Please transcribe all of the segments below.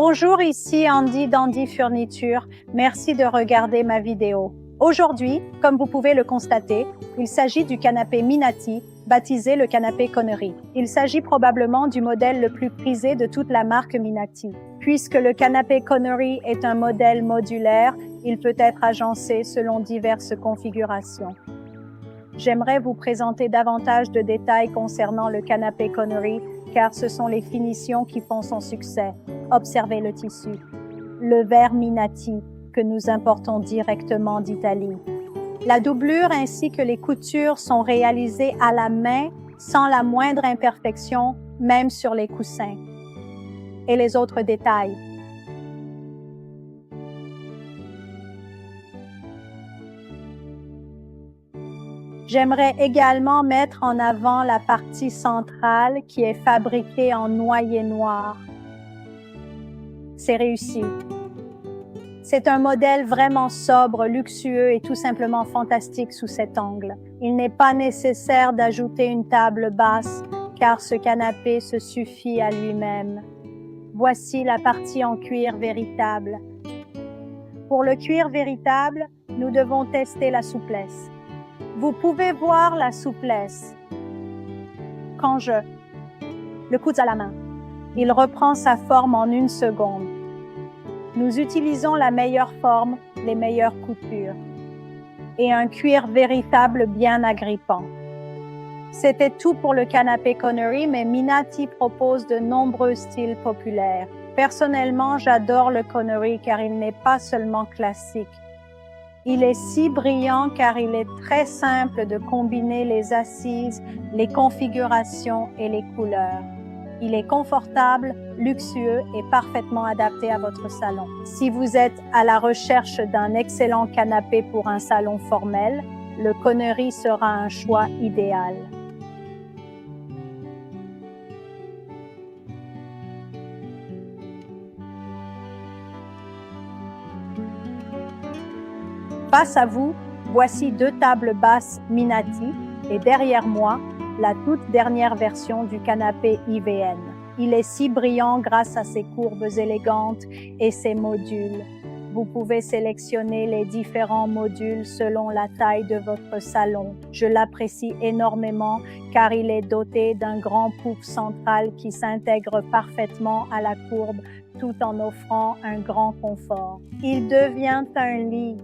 Bonjour, ici Andy d'Andy Furniture. Merci de regarder ma vidéo. Aujourd'hui, comme vous pouvez le constater, il s'agit du canapé Minati, baptisé le canapé Connery. Il s'agit probablement du modèle le plus prisé de toute la marque Minati. Puisque le canapé Connery est un modèle modulaire, il peut être agencé selon diverses configurations. J'aimerais vous présenter davantage de détails concernant le canapé Connery, car ce sont les finitions qui font son succès. Observez le tissu. Le verre Minati, que nous importons directement d'Italie. La doublure ainsi que les coutures sont réalisées à la main, sans la moindre imperfection, même sur les coussins. Et les autres détails. J'aimerais également mettre en avant la partie centrale qui est fabriquée en noyer noir. C'est réussi. C'est un modèle vraiment sobre, luxueux et tout simplement fantastique sous cet angle. Il n'est pas nécessaire d'ajouter une table basse, car ce canapé se suffit à lui-même. Voici la partie en cuir véritable. Pour le cuir véritable, nous devons tester la souplesse. Vous pouvez voir la souplesse. Quand le coude à la main, il reprend sa forme en 1 seconde. Nous utilisons la meilleure forme, les meilleures coutures et un cuir véritable bien agrippant. C'était tout pour le canapé Connery, mais Minati propose de nombreux styles populaires. Personnellement, j'adore le Connery car il n'est pas seulement classique. Il est si brillant car il est très simple de combiner les assises, les configurations et les couleurs. Il est confortable, luxueux et parfaitement adapté à votre salon. Si vous êtes à la recherche d'un excellent canapé pour un salon formel, le Connery sera un choix idéal. Face à vous, voici 2 tables basses Minati et derrière moi, la toute dernière version du canapé IVN. Il est si brillant grâce à ses courbes élégantes et ses modules. Vous pouvez sélectionner les différents modules selon la taille de votre salon. Je l'apprécie énormément car il est doté d'un grand pouf central qui s'intègre parfaitement à la courbe tout en offrant un grand confort. Il devient un lit.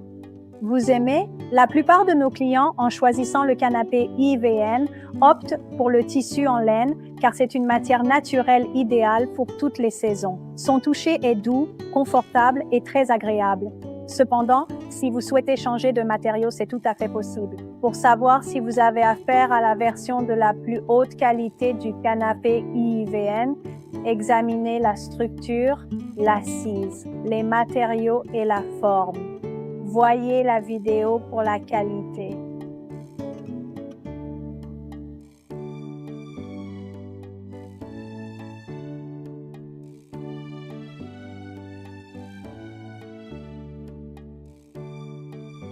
Vous aimez? La plupart de nos clients, en choisissant le canapé IVN, optent pour le tissu en laine car c'est une matière naturelle idéale pour toutes les saisons. Son toucher est doux, confortable et très agréable. Cependant, si vous souhaitez changer de matériau, c'est tout à fait possible. Pour savoir si vous avez affaire à la version de la plus haute qualité du canapé IVN, examinez la structure, l'assise, les matériaux et la forme. Voyez la vidéo pour la qualité.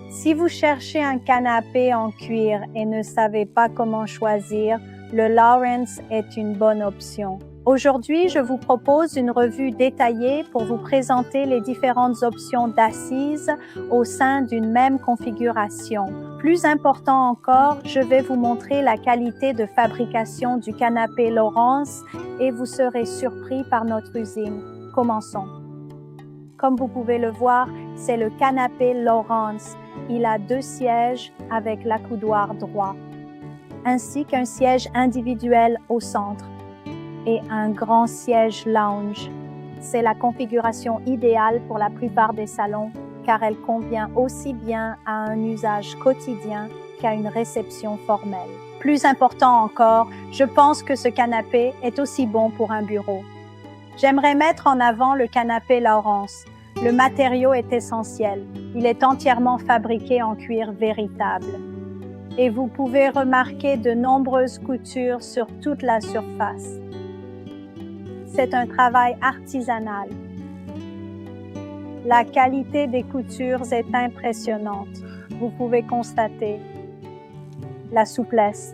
Si vous cherchez un canapé en cuir et ne savez pas comment choisir, le Lawrence est une bonne option. Aujourd'hui, je vous propose une revue détaillée pour vous présenter les différentes options d'assises au sein d'une même configuration. Plus important encore, je vais vous montrer la qualité de fabrication du canapé Lawrence et vous serez surpris par notre usine. Commençons. Comme vous pouvez le voir, c'est le canapé Lawrence. Il a 2 sièges avec l'accoudoir droit, ainsi qu'un siège individuel au centre et un grand siège lounge. C'est la configuration idéale pour la plupart des salons car elle convient aussi bien à un usage quotidien qu'à une réception formelle. Plus important encore, je pense que ce canapé est aussi bon pour un bureau. J'aimerais mettre en avant le canapé Lawrence. Le matériau est essentiel. Il est entièrement fabriqué en cuir véritable. Et vous pouvez remarquer de nombreuses coutures sur toute la surface. C'est un travail artisanal. La qualité des coutures est impressionnante. Vous pouvez constater la souplesse.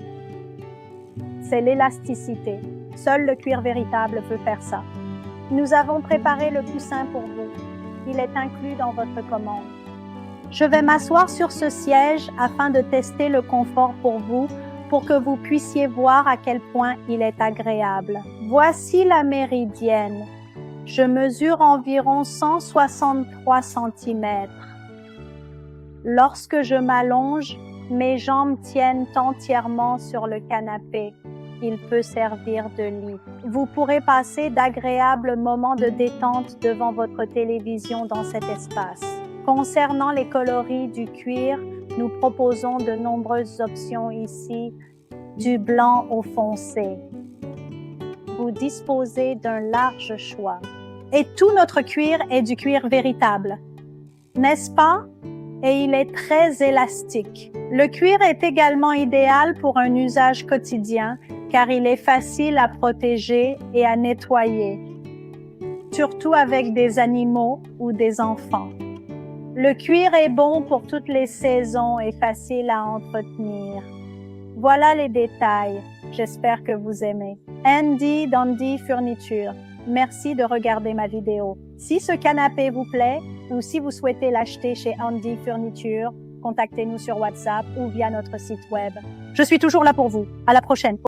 C'est l'élasticité. Seul le cuir véritable peut faire ça. Nous avons préparé le coussin pour vous. Il est inclus dans votre commande. Je vais m'asseoir sur ce siège afin de tester le confort pour vous, pour que vous puissiez voir à quel point il est agréable. Voici la méridienne. Je mesure environ 163 cm. Lorsque je m'allonge, mes jambes tiennent entièrement sur le canapé. Il peut servir de lit. Vous pourrez passer d'agréables moments de détente devant votre télévision dans cet espace. Concernant les coloris du cuir, nous proposons de nombreuses options ici, du blanc au foncé. Vous disposez d'un large choix. Et tout notre cuir est du cuir véritable, n'est-ce pas? Et il est très élastique. Le cuir est également idéal pour un usage quotidien car il est facile à protéger et à nettoyer, surtout avec des animaux ou des enfants. Le cuir est bon pour toutes les saisons et facile à entretenir. Voilà les détails. J'espère que vous aimez. Handy Dandy Furniture. Merci de regarder ma vidéo. Si ce canapé vous plaît ou si vous souhaitez l'acheter chez Handy Furniture, contactez-nous sur WhatsApp ou via notre site web. Je suis toujours là pour vous. À la prochaine.